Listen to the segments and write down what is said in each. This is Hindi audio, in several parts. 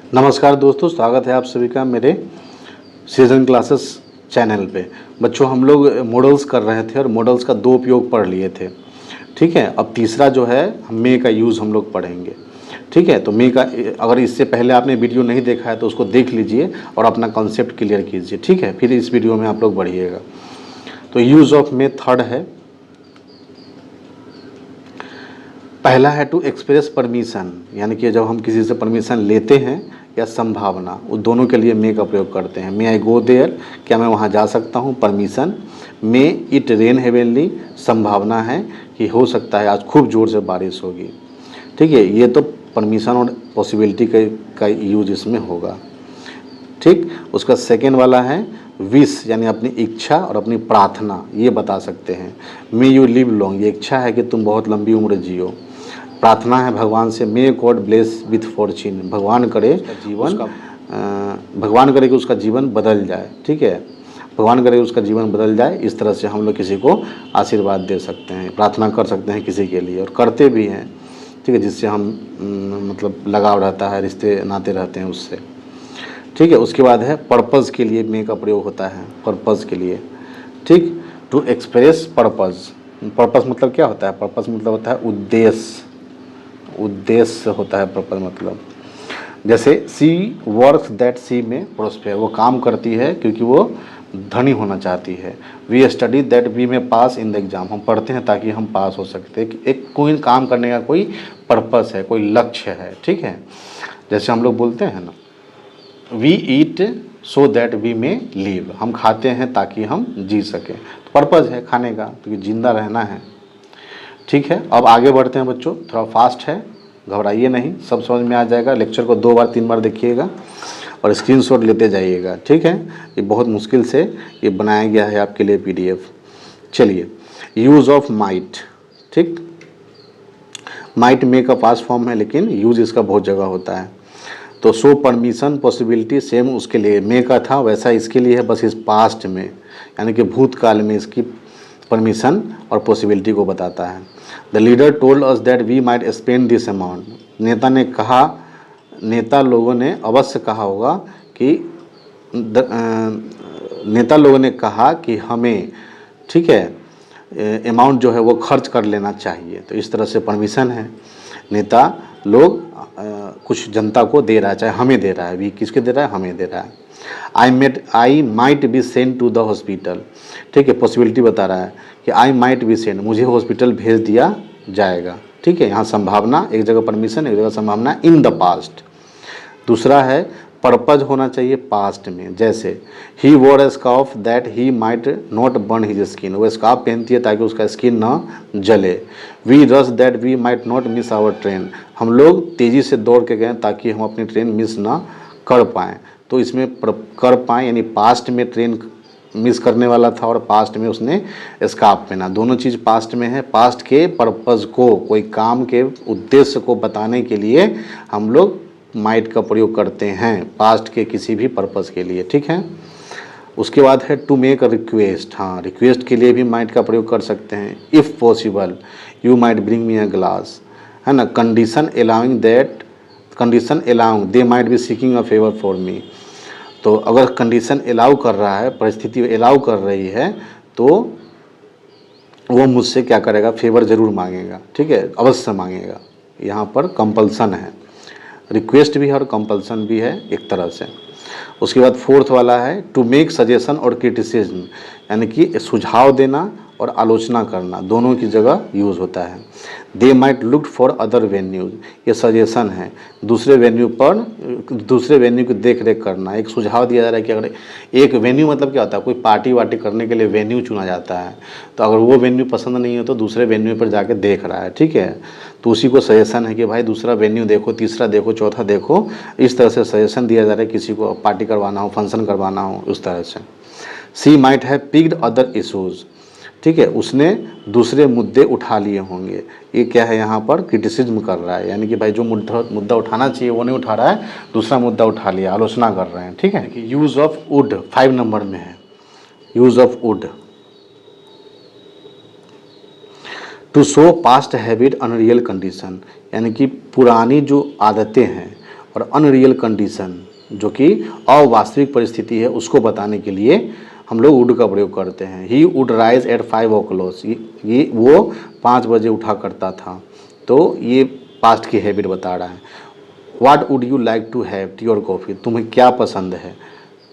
नमस्कार दोस्तों, स्वागत है आप सभी का मेरे सीजन क्लासेस चैनल पे। बच्चों, हम लोग मॉडल्स कर रहे थे और मॉडल्स का दो उपयोग पढ़ लिए थे। ठीक है, अब तीसरा जो है मे का यूज़ हम लोग पढ़ेंगे। ठीक है, तो मे का अगर इससे पहले आपने वीडियो नहीं देखा है तो उसको देख लीजिए और अपना कॉन्सेप्ट क्लियर कीजिए। ठीक है, फिर इस वीडियो में आप लोग बढ़िएगा। तो यूज़ ऑफ मे थर्ड है। पहला है टू एक्सप्रेस परमिशन, यानी कि जब हम किसी से परमिशन लेते हैं या संभावना, उस दोनों के लिए मे का प्रयोग करते हैं। मे आई गो देयर, क्या मैं वहाँ जा सकता हूँ, permission. May it rain heavenly, संभावना है कि हो सकता है आज खूब ज़ोर से बारिश होगी। ठीक है, ये तो परमिशन और पॉसिबिलिटी का यूज इसमें होगा। ठीक, उसका सेकेंड वाला है विश, यानी अपनी इच्छा और अपनी प्रार्थना, ये बता सकते हैं। मे यू लिव लॉन्ग, ये इच्छा है कि तुम बहुत लंबी उम्र जियो। प्रार्थना है भगवान से, may God bless with Fortune, भगवान करे कि उसका जीवन बदल जाए। ठीक है, भगवान करे उसका जीवन बदल जाए। इस तरह से हम लोग किसी को आशीर्वाद दे सकते हैं, प्रार्थना कर सकते हैं किसी के लिए, और करते भी हैं। ठीक है, जिससे हम मतलब लगाव रहता है, रिश्ते नाते रहते हैं उससे। ठीक है, उसके बाद है पर्पज़ के लिए मे का प्रयोग होता है, पर्पज़ के लिए। ठीक, टू एक्सप्रेस पर्पज़। पर्पज़ मतलब क्या होता है? पर्पज़ मतलब होता है उद्देश्य, उद्देश्य होता है पर्पज़ मतलब। जैसे सी वर्क्स दैट सी में प्रोस्पेयर, वो काम करती है क्योंकि वो धनी होना चाहती है। वी स्टडी दैट वी में पास इन द एग्ज़ाम, हम पढ़ते हैं ताकि हम पास हो सकते हैं। एक कोई काम करने का कोई पर्पस है, कोई लक्ष्य है। ठीक है, जैसे हम लोग बोलते हैं ना, we eat so that we may live, हम खाते हैं ताकि हम जी सकें। तो पर्पज़ है खाने का, क्योंकि जिंदा रहना है। ठीक है, अब आगे बढ़ते हैं बच्चों, थोड़ा फास्ट है, घबराइए नहीं, सब समझ में आ जाएगा। लेक्चर को 2 बार 3 बार देखिएगा और स्क्रीनशॉट लेते जाइएगा। ठीक है, ये बहुत मुश्किल से ये बनाया गया है आपके लिए PDF। चलिए, यूज़ ऑफ माइट। ठीक, माइट मे का पास्ट फॉर्म है, लेकिन यूज़ इसका बहुत जगह होता है। तो सो परमिशन पॉसिबिलिटी सेम उसके लिए मे का था, वैसा इसके लिए है, बस इस पास्ट में, यानी कि भूतकाल में इसकी परमिशन और पॉसिबिलिटी को बताता है। The leader told us that we might spend this amount, नेता ने कहा, नेता लोगों ने अवश्य कहा होगा कि नेता लोगों ने कहा कि हमें, ठीक है, अमाउंट जो है वो खर्च कर लेना चाहिए। तो इस तरह से परमिशन है, नेता लोग कुछ जनता को दे रहा है, चाहे हमें दे रहा है, भी किसके दे रहा है, हमें दे रहा है। I might be sent to the hospital. ठीक है, पॉसिबिलिटी बता रहा है कि आई माइट बी सेंट, मुझे हॉस्पिटल भेज दिया जाएगा। ठीक है, यहाँ संभावना, एक जगह परमिशन, एक जगह संभावना, इन द पास्ट। दूसरा है पर्पज होना चाहिए पास्ट में, जैसे ही wore a scarf that he might not burn his skin, वो स्कार्फ पहनती है ताकि उसका स्किन ना जले। We rush that we might not miss our train, हम लोग तेज़ी से दौड़ के गए ताकि हम अपनी ट्रेन मिस ना कर पाएँ। तो इसमें कर पाएँ यानी पास्ट में ट्रेन मिस करने वाला था और पास्ट में उसने स्कार्फ पहना, दोनों चीज़ पास्ट में है। पास्ट के पर्पज़ को, कोई काम के उद्देश्य को बताने के लिए हम लोग माइट का प्रयोग करते हैं, पास्ट के किसी भी पर्पज़ के लिए। ठीक है, उसके बाद है टू मेक अ रिक्वेस्ट। हाँ, रिक्वेस्ट के लिए भी माइट का प्रयोग कर सकते हैं। If possible you might bring me a glass, है ना। Condition allowing that, condition allowing they might be seeking a favour for me, तो अगर कंडीशन अलाउ कर रहा है, परिस्थिति अलाउ कर रही है, तो वो मुझसे क्या करेगा, फेवर ज़रूर मांगेगा। ठीक है, अवश्य मांगेगा। यहाँ पर कंपल्सन है, रिक्वेस्ट भी है और कंपल्सन भी है एक तरह से। उसके बाद फोर्थ वाला है टू मेक सजेशन और क्रिटिसिज्म, यानी कि सुझाव देना और आलोचना करना, दोनों की जगह यूज़ होता है। They might look for other venues, ये सजेशन है, दूसरे वेन्यू पर, दूसरे वेन्यू की देख रेख करना। एक सुझाव दिया जा रहा है कि अगर एक वेन्यू मतलब क्या होता है, कोई पार्टी वार्टी करने के लिए वेन्यू चुना जाता है, तो अगर वो वेन्यू पसंद नहीं हो तो दूसरे वेन्यू पर जाके देख रहा है। ठीक है, तो उसी को सजेशन है कि भाई दूसरा वेन्यू देखो, तीसरा देखो, चौथा देखो। इस तरह से सजेशन दिया जा रहा है, किसी को पार्टी करवाना हो, फंक्शन करवाना हो, उस तरह से। She might have picked other issues, ठीक है, उसने दूसरे मुद्दे उठा लिए होंगे। ये क्या है, यहाँ पर क्रिटिसिज्म कर रहा है, यानी कि भाई जो मुद्दा उठाना चाहिए वो नहीं उठा रहा है, दूसरा मुद्दा उठा लिया, आलोचना कर रहे हैं। ठीक है, कि यूज़ ऑफ वुड 5 नंबर में है, use of would to show past habit unreal condition, यानी कि पुरानी जो आदतें हैं और अनरियल कंडीशन जो कि अवास्तविक परिस्थिति है उसको बताने के लिए हम लोग वुड का प्रयोग करते हैं। He would rise eight 5 o'clock, ये वो 5 बजे उठा करता था, तो ये पास्ट की हैबिट बता रहा है। What would you like to have tea और कॉफ़ी, तुम्हें क्या पसंद है,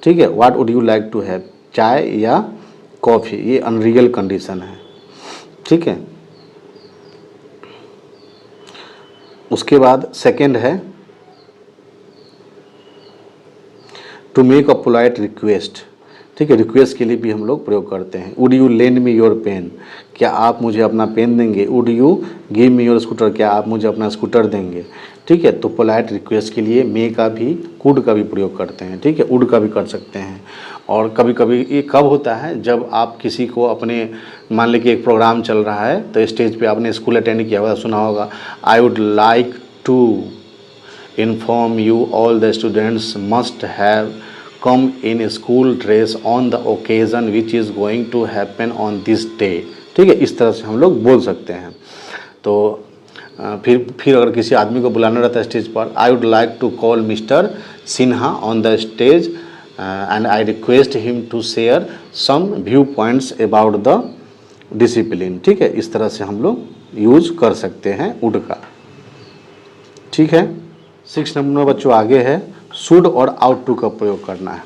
ठीक है। What would you like to have, चाय या कॉफ़ी, ये अनरियल कंडीशन है, ठीक है। उसके बाद सेकंड है to make a polite request, ठीक है। रिक्वेस्ट के लिए भी हम लोग प्रयोग करते हैं। Would you lend me your pen, क्या आप मुझे अपना पेन देंगे। Would you give me your scooter, क्या आप मुझे अपना स्कूटर देंगे, ठीक है। तो पोलाइट रिक्वेस्ट के लिए मे का भी, कुड का भी प्रयोग करते हैं, ठीक है। वुड का भी कर सकते हैं। और कभी कभी ये कब होता है, जब आप किसी को अपने, मान लीजिए एक प्रोग्राम चल रहा है तो स्टेज पे आपने स्कूल अटेंड किया होगा, सुना होगा, I would like to inform you all the students must have come in school dress on the occasion which is going to happen on this day, ठीक है। इस तरह से हम लोग बोल सकते हैं। तो फिर अगर किसी आदमी को बुलाना रहता है स्टेज पर, I would like to call mister Sinha on the stage and I request him to share some view points about the discipline, ठीक है। इस तरह से हम लोग यूज कर सकते हैं वुड का, ठीक है। 6 नंबर बच्चों आगे है शुड और आउट टू का प्रयोग करना है।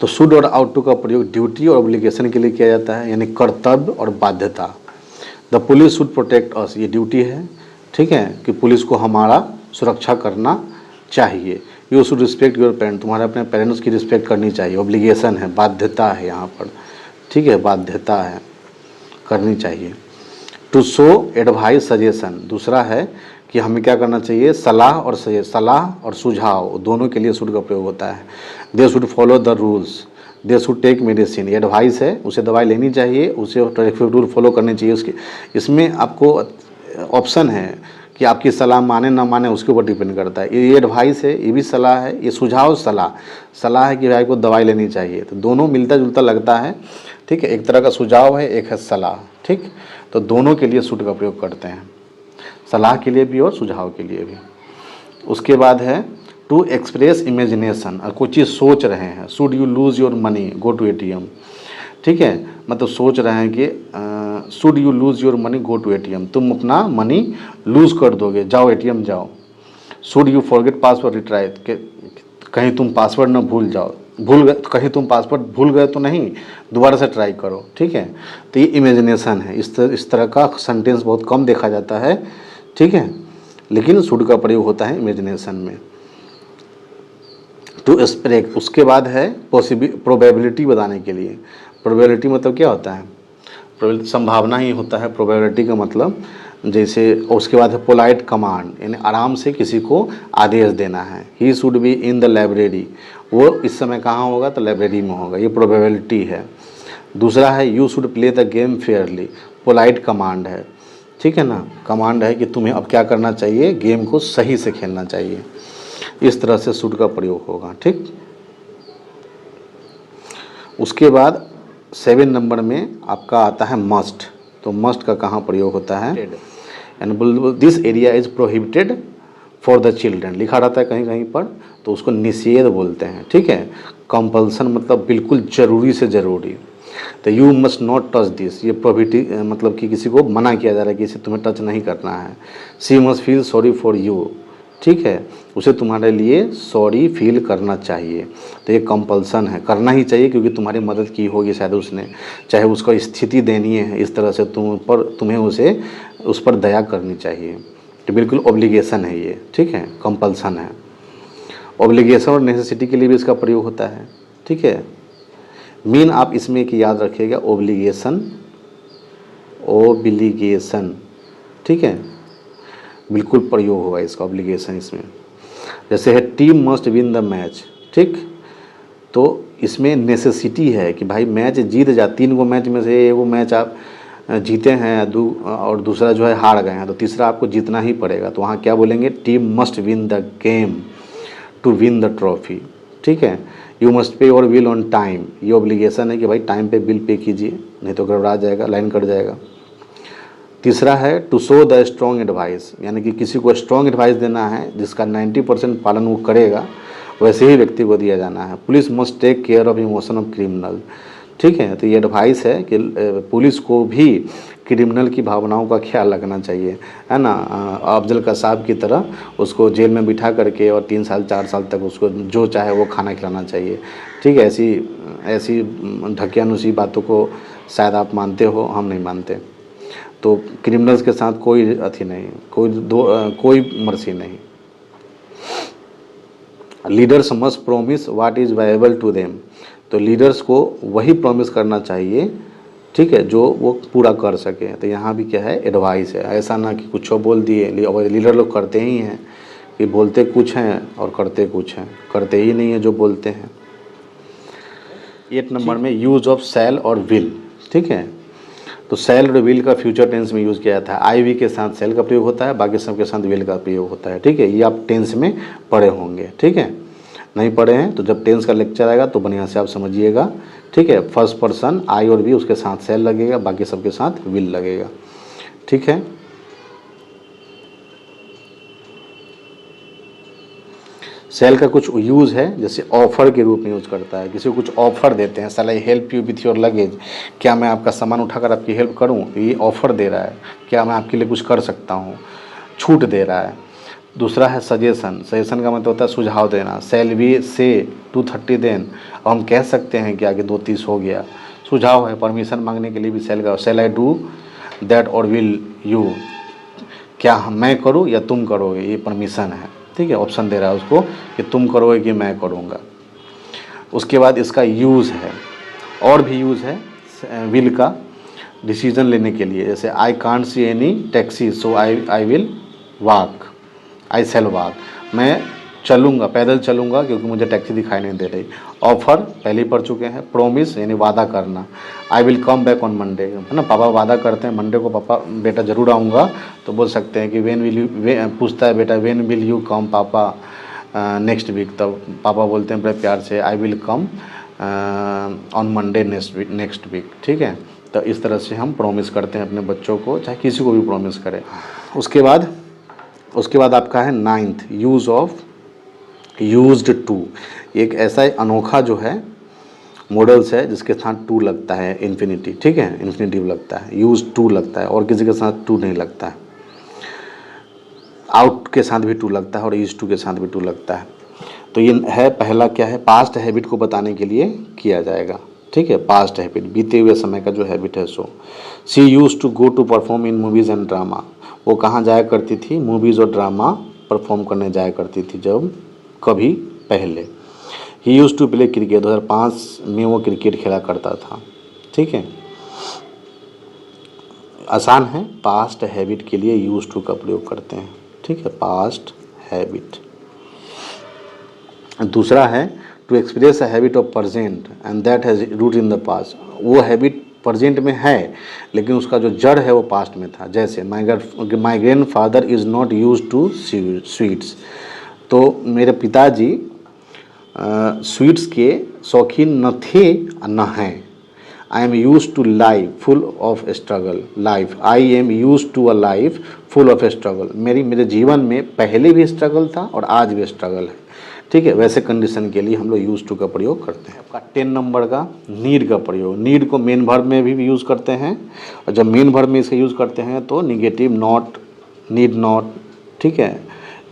तो शुड और आउट टू का प्रयोग ड्यूटी और ऑब्लिगेशन के लिए किया जाता है, यानी कर्तव्य और बाध्यता। The police should protect us, ये ड्यूटी है, ठीक है, कि पुलिस को हमारा सुरक्षा करना चाहिए। You should respect your parent, तुम्हारे अपने पेरेंट्स की रिस्पेक्ट करनी चाहिए। ऑब्लिगेशन है, बाध्यता है यहाँ पर, ठीक है, बाध्यता है, करनी चाहिए। टू शो एडवाइस सजेशन, दूसरा है कि हमें क्या करना चाहिए, सलाह और सलाह और सुझाव दोनों के लिए शुड का प्रयोग होता है। They should follow the rules, they should take medicine, ये एडवाइस है, उसे दवाई लेनी चाहिए, उसे ट्रैफिक रूल फॉलो करनी चाहिए। उसके इसमें आपको ऑप्शन है कि आपकी सलाह माने ना माने उसके ऊपर डिपेंड करता है। ये एडवाइस है, ये भी सलाह है, ये सुझाव सलाह है कि भाई को दवाई लेनी चाहिए, तो दोनों मिलता जुलता लगता है, ठीक है। एक तरह का सुझाव है, एक है सलाह, ठीक। तो दोनों के लिए शुड का प्रयोग करते हैं, सलाह के लिए भी और सुझाव के लिए भी। उसके बाद है टू एक्सप्रेस इमेजिनेशन, कोई चीज़ सोच रहे हैं, should you lose your money go to ATM, ठीक है। मतलब सोच रहे हैं कि should you lose your money go to ATM, तुम अपना मनी लूज़ कर दोगे, जाओ ATM जाओ। Should you forget password retry, कहीं तुम पासवर्ड ना भूल जाओ, भूल गए, कहीं तुम पासवर्ड भूल गए तो नहीं, दोबारा से ट्राई करो, ठीक है। तो ये इमेजिनेशन है। इस तरह का सेंटेंस बहुत कम देखा जाता है, ठीक है, लेकिन शुड का प्रयोग होता है इमेजिनेशन में। टू स्प्रेक, उसके बाद है प्रोबेबिलिटी बताने के लिए। प्रोबेबिलिटी मतलब क्या होता है, संभावना ही होता है। प्रोबेबिलिटी का मतलब जैसे, उसके बाद है पोलाइट कमांड, यानी आराम से किसी को आदेश देना है। He should be in the library, वो इस समय कहाँ होगा, तो लाइब्रेरी में होगा, ये प्रोबेबिलिटी है। दूसरा है you should play the game Fairlie, polite command है, ठीक है ना, कमांड है कि तुम्हें अब क्या करना चाहिए, गेम को सही से खेलना चाहिए। इस तरह से शुड का प्रयोग होगा, ठीक। उसके बाद 7 नंबर में आपका आता है मस्ट। तो मस्ट का कहाँ प्रयोग होता है, and this area is prohibited for the children, लिखा रहता है कहीं कहीं पर, तो उसको निषेध बोलते हैं, ठीक है। कंपल्सन मतलब बिल्कुल ज़रूरी से ज़रूरी। तो you must not touch this, ये प्रोहिबिट मतलब कि किसी को मना किया जा रहा है कि इसे तुम्हें टच नहीं करना है। She must feel sorry for you, ठीक है, उसे तुम्हारे लिए सॉरी फील करना चाहिए। तो ये कंपल्सन है, करना ही चाहिए क्योंकि तुम्हारी मदद की होगी शायद उसने, चाहे उसको स्थिति देनी है, इस तरह से तुम्हें उस पर दया करनी चाहिए। तो बिल्कुल ऑब्लिगेशन है ये, ठीक है, कंपल्सन है। ऑब्लिगेशन और नेसेसिटी के लिए भी इसका प्रयोग होता है, ठीक है। मीन आप इसमें कि याद रखिएगा, ओब्लिगेशन, ठीक है, बिल्कुल प्रयोग होगा इसका ऑब्लिगेशन इसमें। जैसे है team must win the match, ठीक, तो इसमें नेसेसिटी है कि भाई मैच जीत जा, 3 गो मैच में से 1 गो मैच आप जीते हैं और दूसरा जो है हार गए हैं, तो तीसरा आपको जीतना ही पड़ेगा। तो वहाँ क्या बोलेंगे, team must win the game to win the trophy, ठीक है। You must pay your bill on time, ये ऑब्लिगेशन है कि भाई टाइम पे बिल पे कीजिए, नहीं तो गड़बड़ा जाएगा, लाइन कट जाएगा। तीसरा है to show the strong advice, यानी कि किसी को स्ट्रॉन्ग एडवाइस देना है जिसका 90% पालन वो करेगा, वैसे ही व्यक्ति को दिया जाना है। Police must take care of emotion of criminal, ठीक है। तो ये एडवाइस है कि पुलिस को भी क्रिमिनल की भावनाओं का ख्याल रखना चाहिए, है ना। अफजल कसाब की तरह उसको जेल में बिठा करके और 3 साल 4 साल तक उसको जो चाहे वो खाना खिलाना चाहिए, ठीक है। ऐसी ढकियानुसी बातों को शायद आप मानते हो, हम नहीं मानते। तो क्रिमिनल्स के साथ कोई अथी नहीं, कोई मर्सी नहीं। Leaders must promise what is viable to them, तो लीडर्स को वही प्रॉमिस करना चाहिए, ठीक है, जो वो पूरा कर सके। तो यहाँ भी क्या है, एडवाइस है। ऐसा ना कि कुछ बोल दिए, और लीडर लोग करते ही हैं कि बोलते कुछ हैं और करते कुछ हैं, करते ही नहीं है जो बोलते हैं। 8 नंबर में यूज़ ऑफ शैल और विल, ठीक है। तो शैल और विल का फ्यूचर टेंस में यूज़ किया जाता है। आई वी के साथ शैल का प्रयोग होता है, बाकी सब के साथ विल का प्रयोग होता है, ठीक है। ये आप टेंस में पढ़े होंगे, ठीक है। नहीं पढ़े हैं तो जब टेंस का लेक्चर आएगा तो बढ़िया से आप समझिएगा, ठीक है। फर्स्ट पर्सन आई और वी, उसके साथ शैल लगेगा, बाकी सबके साथ विल लगेगा, ठीक है। शैल का कुछ यूज़ है, जैसे ऑफ़र के रूप में यूज़ करता है। किसी को कुछ ऑफ़र देते हैं, shall I help you with your luggage, क्या मैं आपका सामान उठाकर आपकी हेल्प करूं, ये ऑफ़र दे रहा है, क्या मैं आपके लिए कुछ कर सकता हूं, छूट दे रहा है। दूसरा है सजेशन, सजेशन का मतलब होता है सुझाव देना। शैल वी से 230 देन, अब हम कह सकते हैं कि आगे 230 हो गया, सुझाव है। परमिशन मांगने के लिए भी शैल का, शैल आई डू दैट और विल यू, क्या मैं करूँ या तुम करोगे, ये परमिशन है, ठीक है। ऑप्शन दे रहा है उसको कि तुम करोगे कि मैं करूँगा। उसके बाद इसका यूज़ है, और भी यूज़ है विल का, डिसीजन लेने के लिए। जैसे I can't see any taxi so I will walk, I shall walk, मैं चलूँगा, पैदल चलूँगा क्योंकि मुझे टैक्सी दिखाई नहीं दे रही। ऑफर पहले ही पढ़ चुके हैं। प्रोमिस यानी वादा करना, आई will come back on Monday, है ना। पापा वादा करते हैं मंडे को पापा बेटा ज़रूर आऊँगा, तो बोल सकते हैं कि व्हेन विल यू, पूछता है बेटा व्हेन विल यू कम पापा नेक्स्ट वीक, तब पापा बोलते हैं बड़े प्यार से I will come on Monday next week, ठीक है। तो इस तरह से हम प्रॉमिस करते हैं अपने बच्चों को, चाहे किसी को भी प्रॉमिस करें। उसके बाद आपका है 9th, use of used to. एक ऐसा अनोखा जो है मॉडल्स है जिसके साथ टू लगता है, इन्फिनिटी, ठीक है, इन्फिनिटिव लगता है, यूज टू लगता है, और किसी के साथ टू नहीं लगता है। आउट के साथ भी टू लगता है और यूज टू के साथ भी टू लगता है। तो ये है पहला, क्या है, पास्ट हैबिट को बताने के लिए किया जाएगा, ठीक है। पास्ट हैबिट, बीते हुए समय का जो हैबिट है सो। She use to go to perform in movies and drama, वो कहाँ जाया करती थी, मूवीज़ और ड्रामा परफॉर्म करने जाया करती थी जब कभी पहले। ही यूज टू प्ले क्रिकेट, 2005 में वो क्रिकेट खेला करता था, ठीक है। आसान है, पास्ट हैबिट के लिए यूज टू का प्रयोग करते हैं, ठीक है, पास्ट हैबिट। दूसरा है to express a habit of present and that has root in the past, वो हैबिट प्रेजेंट में है लेकिन उसका जो जड़ है वो पास्ट में था। जैसे my grandfather is not use to sweets, तो मेरे पिताजी स्वीट्स के शौकीन न थे न हैं। I am use to life full of struggle, life, I am use to a life full of struggle, मेरे जीवन में पहले भी स्ट्रगल था और आज भी स्ट्रगल है, ठीक है। वैसे कंडीशन के लिए हम लोग यूज टू का प्रयोग करते हैं। आपका 10 नंबर का नीड का प्रयोग, नीड को मेन वर्ब में भी यूज़ करते हैं, और जब मेन वर्ब में इसे यूज़ करते हैं तो निगेटिव नॉट, नीड नॉट, ठीक है,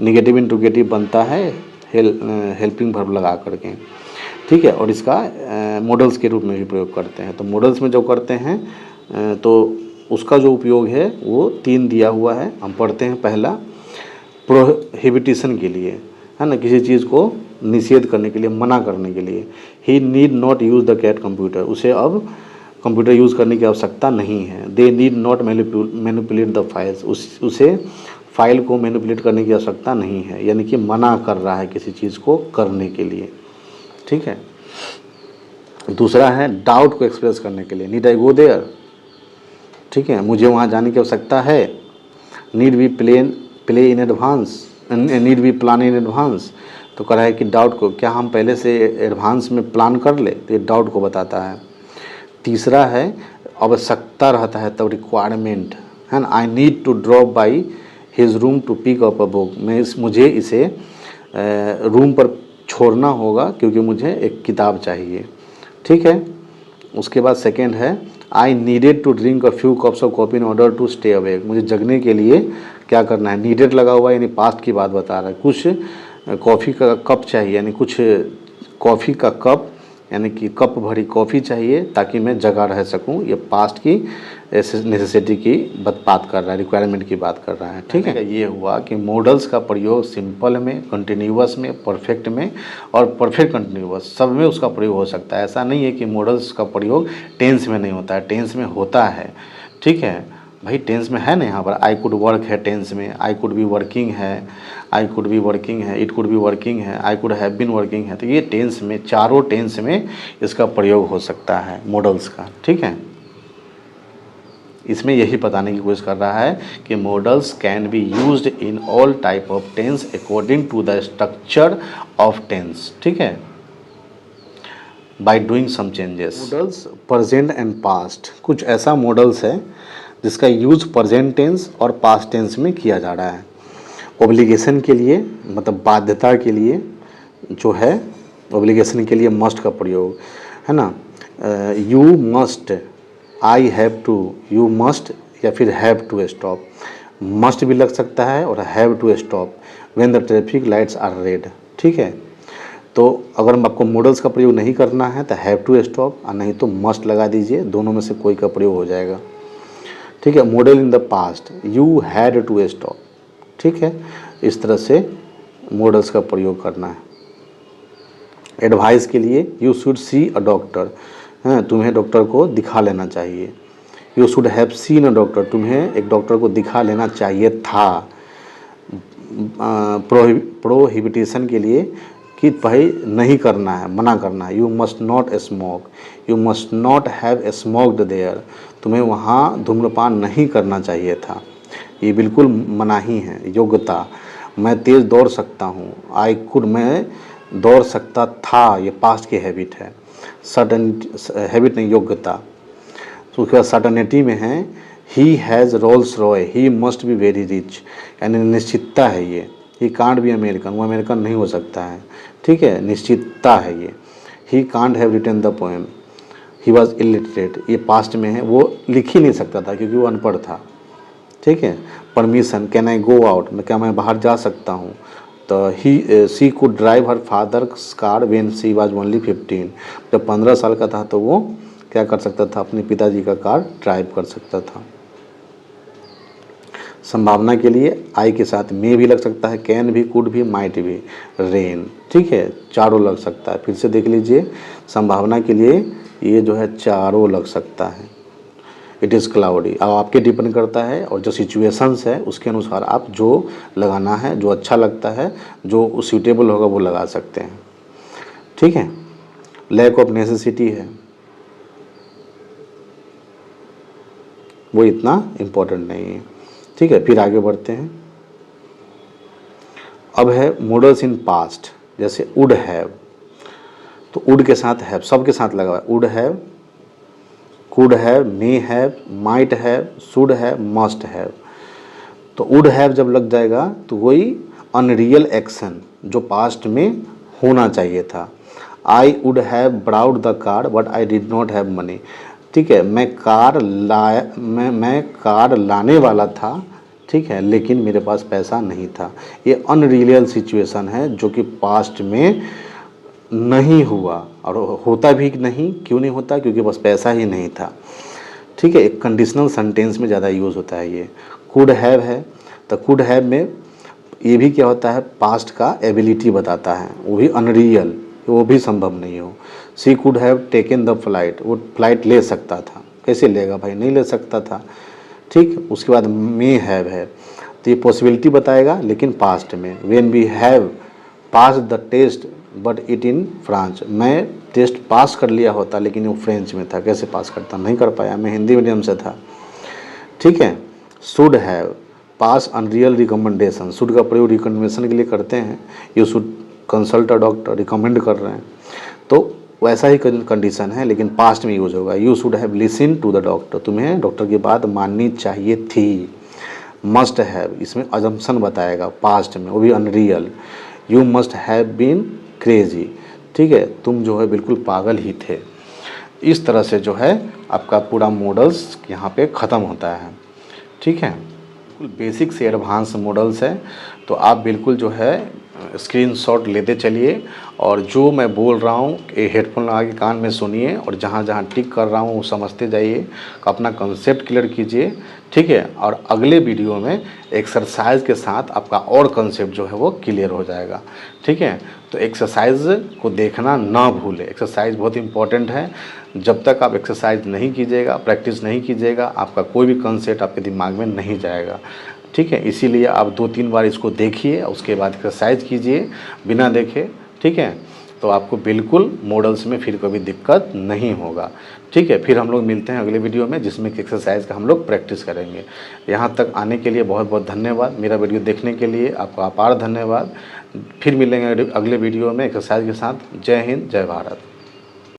निगेटिव इंट्रोगेटिव बनता है हेल्पिंग वर्ब लगा करके, ठीक है। और इसका मॉडल्स के रूप में भी प्रयोग करते हैं। तो मॉडल्स में जो करते हैं तो उसका जो उपयोग है वो 3 दिया हुआ है, हम पढ़ते हैं। पहला प्रोहिबिटिशन के लिए, है ना, किसी चीज़ को निषेध करने के लिए, मना करने के लिए। He need not use the cat computer, उसे अब कंप्यूटर यूज़ करने की आवश्यकता नहीं है। They need not manipulate the files, उसे फाइल को मैनिपुलेट करने की आवश्यकता नहीं है, यानी कि मना कर रहा है किसी चीज़ को करने के लिए, ठीक है। दूसरा है डाउट को एक्सप्रेस करने के लिए, नीड आई गो देयर, ठीक है, मुझे वहाँ जाने की आवश्यकता है। Need we play in advance, need we plan in advance, तो कह रहा है कि डाउट को, क्या हम पहले से एडवांस में प्लान कर ले, तो ये डाउट को बताता है। तीसरा है आवश्यकता रहता है तब रिक्वायरमेंट, है ना। I need to drop by his room to pick up a book, मुझे इसे रूम पर छोड़ना होगा क्योंकि मुझे एक किताब चाहिए, ठीक है। उसके बाद सेकेंड है I needed to drink a few cups of coffee in order to stay awake, मुझे जगने के लिए क्या करना है, नीडेड लगा हुआ है यानी पास्ट की बात बता रहा है, कुछ कॉफ़ी का कप चाहिए यानी कुछ कॉफ़ी का कप यानी कि कप भरी कॉफ़ी चाहिए ताकि मैं जगा रह सकूं, ये पास्ट की नेसेसिटी की बात कर रहा है, रिक्वायरमेंट की बात कर रहा है, ठीक है। ये हुआ कि मॉडल्स का प्रयोग सिंपल में, कंटिन्यूअस में, परफेक्ट में और परफेक्ट कंटिन्यूअस सब में उसका प्रयोग हो सकता है। ऐसा नहीं है कि मॉडल्स का प्रयोग टेंस में नहीं होता है, टेंस में होता है, ठीक है भाई। टेंस में है ना, यहाँ पर आई कुड वर्क है टेंस में, आई कुड बी वर्किंग है, आई कुड बी वर्किंग है, इट कुड बी वर्किंग है, I could have been working है। तो ये टेंस में, चारों टेंस में इसका प्रयोग हो सकता है मॉडल्स का, ठीक है। इसमें यही बताने की कोशिश कर रहा है कि models can be used in all type of tense according to the structure of tense, ठीक है, by doing some changes. Models present and past, कुछ ऐसा मॉडल्स है जिसका यूज प्रेजेंट टेंस और पास्ट टेंस में किया जा रहा है। ओब्लिगेशन के लिए, मतलब बाध्यता के लिए जो है, ओब्लिगेशन के लिए मस्ट का प्रयोग है ना। You must, I have to, you must या फिर हैव टू स्टॉप, मस्ट भी लग सकता है और have to stop when the traffic lights are red, ठीक है। तो अगर आपको मॉडल्स का प्रयोग नहीं करना है तो हैव टू स्टॉप और नहीं तो मस्ट लगा दीजिए, दोनों में से कोई का प्रयोग हो जाएगा, ठीक है। Model in the past, you had to stop, ठीक है। इस तरह से मॉडल्स का प्रयोग करना है। एडवाइस के लिए you should see a doctor, हैं, तुम्हें डॉक्टर को दिखा लेना चाहिए। You should have seen a doctor, तुम्हें एक डॉक्टर को दिखा लेना चाहिए था। प्रोहिबिटेशन के लिए कि भाई नहीं करना है, मना करना है। You must not smoke, you must not have smoked there, तुम्हें वहाँ धूम्रपान नहीं करना चाहिए था, ये बिल्कुल मनाही है। योग्यता, मैं तेज़ दौड़ सकता हूँ, आई कुड, मैं दौड़ सकता था, ये पास्ट की हैबिट है। सर्टन हैबिट नहीं, योग्यता। तो उसके बाद सर्टनिटी में है he has Rolls Royce, he must be very rich, यानी निश्चितता है ये। ही कांट बी अमेरिकन, वो अमेरिकन नहीं हो सकता है, ठीक है, निश्चितता है ये। He can't have written the poem, he was illiterate, ये पास्ट में है, वो लिख ही नहीं सकता था क्योंकि वो अनपढ़ था, ठीक है। Permission, can I go out, मैं क्या मैं बाहर जा सकता हूँ। तो he she could drive her father's car when she was only 15, जब 15 साल का था तो वो क्या कर सकता था, अपने पिताजी का कार ड्राइव कर सकता था। संभावना के लिए आई के साथ मे भी लग सकता है, कैन भी, कुड भी, माइट भी, रेन, ठीक है, चारों लग सकता है। फिर से देख लीजिए, संभावना के लिए ये जो है चारों लग सकता है। इट इज़ क्लाउडी, अब आपके डिपेंड करता है और जो सिचुएशंस है उसके अनुसार आप जो लगाना है, जो अच्छा लगता है, जो सूटेबल होगा वो लगा सकते हैं, ठीक है। लैक ऑफ नेसेसिटी है, वो इतना इम्पोर्टेंट नहीं है, ठीक है। फिर आगे बढ़ते हैं। अब है मॉडल्स इन पास्ट, जैसे वुड हैव, तो वुड के साथ हैव, सब के साथ लगा हुआ है। Would have, could have, may have, might have, should have, must have. तो वुड हैव जब लग जाएगा तो वही अनरियल एक्शन जो पास्ट में होना चाहिए था। I would have borrowed the car but I did not have money, ठीक है, मैं कार लाने वाला था, ठीक है, लेकिन मेरे पास पैसा नहीं था। ये अनरियल सिचुएशन है जो कि पास्ट में नहीं हुआ और होता भी नहीं। क्यों नहीं होता, क्योंकि बस पैसा ही नहीं था, ठीक है। एक कंडीशनल सेंटेंस में ज़्यादा यूज़ होता है ये। कुड हैव है, तो कुड हैव में ये भी क्या होता है, पास्ट का एबिलिटी बताता है, वो भी अनरियल, वो भी संभव नहीं हो। She could have taken the flight, वो फ्लाइट ले सकता था, कैसे लेगा भाई, नहीं ले सकता था, ठीक। उसके बाद मे हैव है, तो ये पॉसिबिलिटी बताएगा लेकिन पास्ट में। When we have pass the test but it in French, मैं टेस्ट पास कर लिया होता लेकिन वो फ्रेंच में था, कैसे पास करता, नहीं कर पाया, मैं हिंदी मीडियम से था, ठीक है। Should have, pass unreal recommendation, should का प्रयोग रिकमेंडेशन के लिए करते हैं, you should consult a doctor, recommend कर रहे हैं। तो वैसा ही कंडीशन है, लेकिन पास्ट में यूज होगा। You should have listen to the doctor, तुम्हें डॉक्टर की बात माननी चाहिए थी। मस्ट हैव, इसमें अजम्पशन बताएगा पास्ट में, वो भी unreal. You must have been crazy, ठीक है, तुम जो है बिल्कुल पागल ही थे। इस तरह से जो है आपका पूरा मॉडल्स यहाँ पे ख़त्म होता है, ठीक है। बिल्कुल बेसिक से एडवांस मॉडल्स है, तो आप बिल्कुल जो है स्क्रीनशॉट लेते चलिए, और जो मैं बोल रहा हूँ ये हेडफोन लगा के कान में सुनिए, और जहाँ जहाँ टिक कर रहा हूँ वो समझते जाइए, अपना कंसेप्ट क्लियर कीजिए, ठीक है। और अगले वीडियो में एक्सरसाइज के साथ आपका और कंसेप्ट जो है वो क्लियर हो जाएगा, ठीक है। तो एक्सरसाइज को देखना ना भूलें, एक्सरसाइज बहुत इंपॉर्टेंट है। जब तक आप एक्सरसाइज नहीं कीजिएगा, प्रैक्टिस नहीं कीजिएगा, आपका कोई भी कंसेप्ट आपके दिमाग में नहीं जाएगा, ठीक है। इसीलिए आप 2-3 बार इसको देखिए, उसके बाद एक्सरसाइज कीजिए बिना देखे, ठीक है। तो आपको बिल्कुल मॉडल्स में फिर कभी दिक्कत नहीं होगा, ठीक है। फिर हम लोग मिलते हैं अगले वीडियो में, जिसमें कि एक्सरसाइज का हम लोग प्रैक्टिस करेंगे। यहाँ तक आने के लिए बहुत बहुत धन्यवाद, मेरा वीडियो देखने के लिए आपका अपार धन्यवाद। फिर मिलेंगे अगले वीडियो में एक्सरसाइज के साथ। जय हिंद, जय भारत।